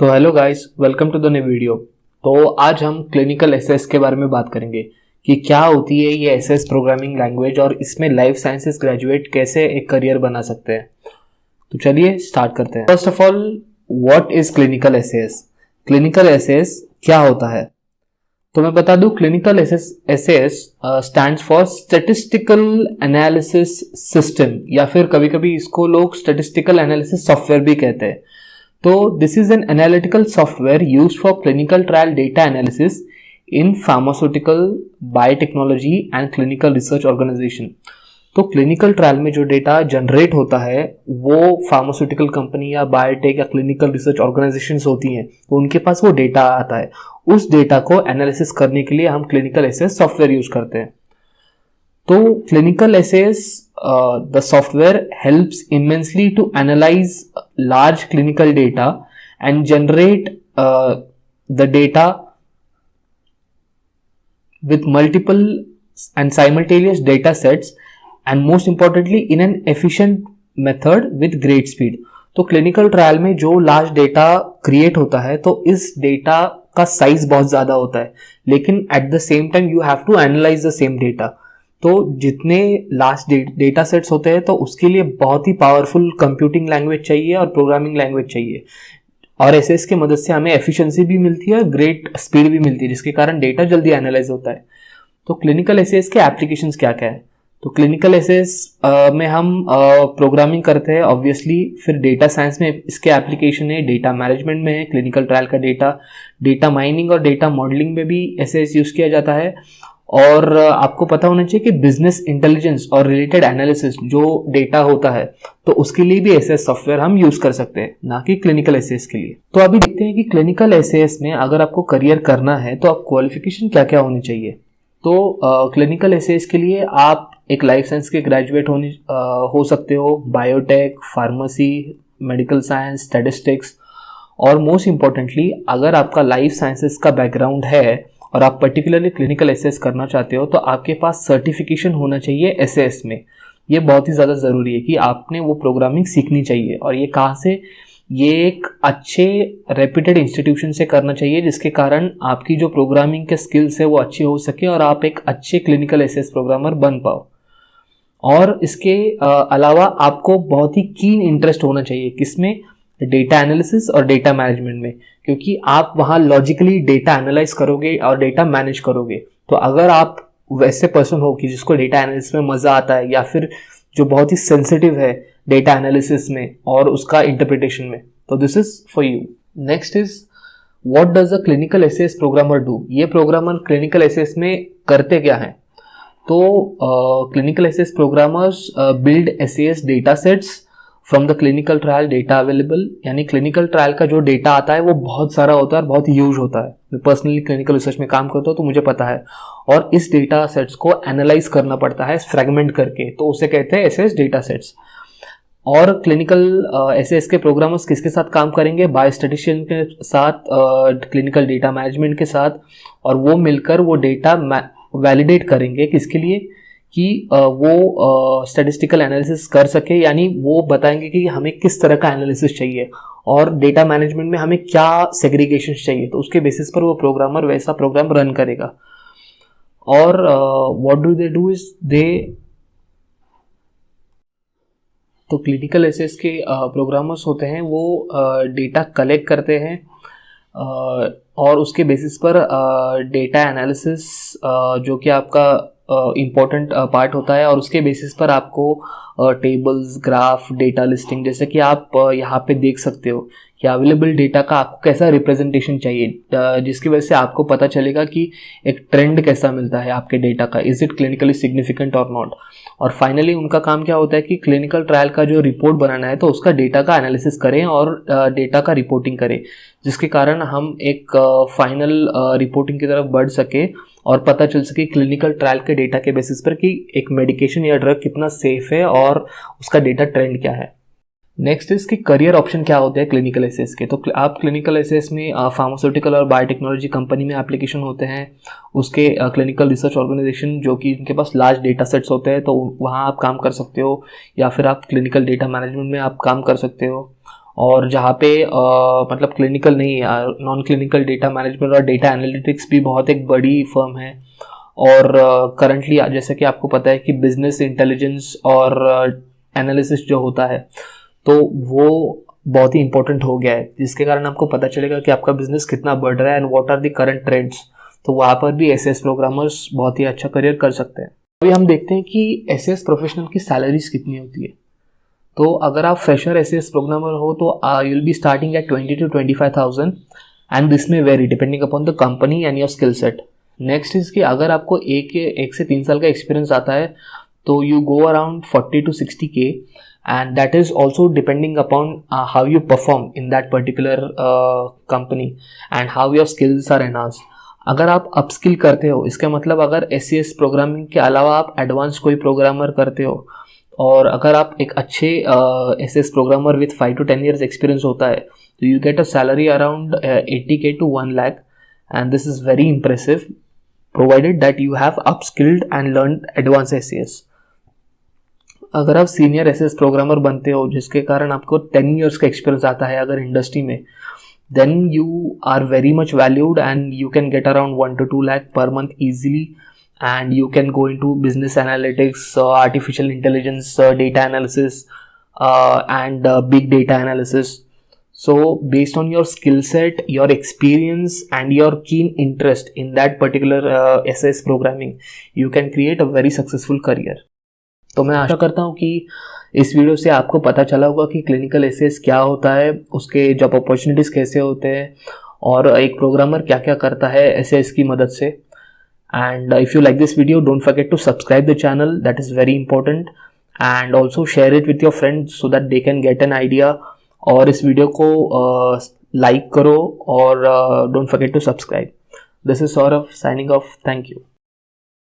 तो hello guys, welcome to the new video. तो आज हम क्लिनिकल एसएस के बारे में बात करेंगे कि क्या होती है ये एसएस प्रोग्रामिंग लैंग्वेज और इसमें लाइफ साइंसेस ग्रेजुएट कैसे एक करियर बना सकते हैं। तो चलिए स्टार्ट करते हैं। First of all, what is clinical SS? Clinical SS क्या होता है? तो मैं बता दूं, clinical SS stands for statistical analysis system, या फिर कभी कभी इसको लोग स्टैटिस्टिकल एनालिसिस सॉफ्टवेयर भी कहते हैं। तो this is an analytical software used for clinical trial data analysis in pharmaceutical, biotechnology and clinical research organisation. तो क्लिनिकल ट्रायल में जो डेटा जनरेट होता है वो फार्मास्यूटिकल कंपनी या बायोटेक या क्लिनिकल रिसर्च ऑर्गेनाइजेशंस होती हैं, तो उनके पास वो डेटा आता है। उस डेटा को एनालिसिस करने के लिए हम क्लिनिकल एसएस सॉफ्टवेयर यूज करते हैं। तो clinical SS the software helps immensely to analyze large clinical data and generate the data with multiple and simultaneous data sets, and most importantly in an efficient method with great speed. तो clinical trial में जो large data create होता है तो इस data का size बहुत ज्यादा होता है, लेकिन at the same time you have to analyse the same data. तो जितने लास्ट डेटा सेट्स होते हैं तो उसके लिए बहुत ही पावरफुल कंप्यूटिंग लैंग्वेज चाहिए और प्रोग्रामिंग लैंग्वेज चाहिए, और एसएस की मदद से हमें एफिशिएंसी भी मिलती है और ग्रेट स्पीड भी मिलती है, जिसके कारण डेटा जल्दी एनालाइज होता है। तो क्लिनिकल एसएस के एप्लीकेशंस क्या क्या है? तो क्लिनिकल एसएस में हम प्रोग्रामिंग करते हैं ऑब्वियसली, फिर डेटा साइंस में इसके एप्लीकेशन है, डेटा मैनेजमेंट में है, क्लिनिकल ट्रायल का डेटा माइनिंग और डेटा मॉडलिंग में भी एसएस यूज किया जाता है। और आपको पता होना चाहिए कि बिजनेस इंटेलिजेंस और रिलेटेड एनालिसिस जो डेटा होता है तो उसके लिए भी एसएस सॉफ्टवेयर हम यूज कर सकते हैं, ना कि क्लिनिकल एसएस के लिए। तो अभी देखते हैं कि क्लिनिकल एसएस में अगर आपको करियर करना है तो आप क्वालिफिकेशन क्या क्या होनी चाहिए। तो क्लिनिकल एसएस के लिए आप एक लाइफ साइंस के ग्रेजुएट हो सकते हो, biotech, pharmacy, medical science, statistics, और मोस्ट इंपॉर्टेंटली अगर आपका लाइफ साइंसेस का बैकग्राउंड है और आप पर्टिकुलरली क्लिनिकल एसएस करना चाहते हो तो आपके पास सर्टिफिकेशन होना चाहिए एसएस में। ये बहुत ही ज़्यादा ज़रूरी है कि आपने वो प्रोग्रामिंग सीखनी चाहिए, और ये कहाँ से? ये एक अच्छे रेप्यूटेड इंस्टीट्यूशन से करना चाहिए, जिसके कारण आपकी जो प्रोग्रामिंग के स्किल्स है वो अच्छी हो सके और आप एक अच्छे क्लिनिकल एसएस प्रोग्रामर बन पाओ। और इसके अलावा आपको बहुत ही कीन इंटरेस्ट होना चाहिए किसमें? डेटा एनालिसिस और डेटा मैनेजमेंट में, क्योंकि आप वहाँ लॉजिकली डेटा एनालाइज करोगे और डेटा मैनेज करोगे। तो अगर आप वैसे पर्सन हो कि जिसको डेटा एनालिसिस में मज़ा आता है, या फिर जो बहुत ही सेंसिटिव है डेटा एनालिसिस में और उसका इंटरप्रिटेशन में, तो this is for you. Next is, what does a clinical SS programmer do? ये प्रोग्रामर क्लिनिकल एसएस में करते क्या है? तो clinical SS programmers build SS data sets from the clinical trial data available, यानी क्लिनिकल ट्रायल का जो data आता है वो बहुत सारा होता है और बहुत यूज होता है। मैं पर्सनली क्लिनिकल रिसर्च में काम करता हूँ तो मुझे पता है, और इस डेटा सेट्स को एनालाइज करना पड़ता है फ्रैगमेंट करके, तो उसे कहते हैं एसएस डेटा सेट्स। और क्लिनिकल एसएस के प्रोग्रामर्स किसके साथ काम करेंगे? बायोस्टैटिशियन के साथ, क्लिनिकल डेटा मैनेजमेंट के साथ, और वो मिलकर वो डेटा वैलिडेट करेंगे किसके लिए? कि वो स्टैटिस्टिकल एनालिसिस कर सके, यानी वो बताएंगे कि हमें किस तरह का एनालिसिस चाहिए और डेटा मैनेजमेंट में हमें क्या सेग्रीगेशन चाहिए, तो उसके बेसिस पर वो प्रोग्रामर वैसा प्रोग्राम रन करेगा। और what do they do is they, तो क्लिनिकल एसएस के प्रोग्रामर्स होते हैं वो डेटा कलेक्ट करते हैं और उसके बेसिस पर डेटा एनालिसिस जो कि आपका इम्पॉर्टेंट पार्ट होता है, और उसके बेसिस पर आपको टेबल्स, ग्राफ, डेटा लिस्टिंग, जैसे कि आप यहाँ पे देख सकते हो कि अवेलेबल डेटा का आपको कैसा रिप्रेजेंटेशन चाहिए, जिसकी वजह से आपको पता चलेगा कि एक ट्रेंड कैसा मिलता है आपके डेटा का, इज इट क्लिनिकली सिग्निफिकेंट और नॉट। और फाइनली उनका काम क्या होता है कि क्लिनिकल ट्रायल का जो रिपोर्ट बनाना है तो उसका डेटा का एनालिसिस करें और डेटा का रिपोर्टिंग करें, जिसके कारण हम एक फाइनल रिपोर्टिंग की तरफ बढ़ सके और पता चल सके क्लिनिकल ट्रायल के डेटा के बेसिस पर कि एक मेडिकेशन या ड्रग कितना सेफ है और उसका डेटा ट्रेंड क्या है। नेक्स्ट इसके करियर ऑप्शन क्या होते हैं क्लिनिकल एसएस के। तो आप क्लिनिकल एसएस में फार्मास्यूटिकल और बायोटेक्नोलॉजी कंपनी में एप्लीकेशन होते हैं, उसके क्लिनिकल रिसर्च ऑर्गेनाइजेशन जो कि उनके पास लार्ज डेटा सेट्स होते हैं तो वहाँ आप काम कर सकते हो, या फिर आप क्लिनिकल डेटा मैनेजमेंट में आप काम कर सकते हो। और जहाँ पे मतलब क्लिनिकल नहीं, नॉन क्लिनिकल डेटा मैनेजमेंट और डेटा एनालिटिक्स भी बहुत एक बड़ी फर्म है। और करंटली जैसे कि आपको पता है कि बिजनेस इंटेलिजेंस और एनालिसिस जो होता है तो वो बहुत ही इंपॉर्टेंट हो गया है, जिसके कारण आपको पता चलेगा कि आपका बिजनेस कितना बढ़ रहा है and what are the current trends. तो वहाँ पर भी एसएएस प्रोग्रामर्स बहुत ही अच्छा करियर कर सकते हैं। अभी हम देखते हैं कि एसएएस प्रोफेशनल की सैलरीज कितनी होती है। तो अगर आप फ्रेशर एसएएस प्रोग्रामर हो तो you will be starting at 20 to 25,000 and this में vary depending upon the company and your skill set. Next is कि अगर आपको एक से 3 साल का एक्सपीरियंस आता है तो you go around 40 to 60K and that is also depending upon how you perform in that particular company and how your skills are enhanced। अगर आप अपस्किल करते हो, इसका मतलब अगर एससीएस प्रोग्रामिंग के अलावा आप एडवांस कोई प्रोग्रामर करते हो और अगर आप एक अच्छे SCS programmer with 5 to 10 years experience होता है तो you get a salary around 80K to 1 lakh and this is very impressive provided that you have upskilled and learned advanced SCS। अगर आप सीनियर एसएस प्रोग्रामर बनते हो जिसके कारण आपको 10 years का एक्सपीरियंस आता है अगर इंडस्ट्री में, then you are very much valued and you can get around 1 to 2 lakh per month easily and you can go into business analytics, artificial intelligence, data analysis and big data analysis। So based on your skill set, your experience and your keen interest in that particular SS programming, you can create a very successful career। तो मैं आशा करता हूँ कि इस video से आपको पता चला होगा कि क्लिनिकल एसएस क्या होता है, उसके जॉब अपॉर्चुनिटीज़ कैसे होते हैं और एक प्रोग्रामर क्या क्या करता है एसएस की मदद से। And if you like this video don't forget to subscribe the channel, that is very important, and also share it with your friends so that they can get an idea. और इस video को like करो और don't forget to subscribe. This is Saurabh signing off, thank you.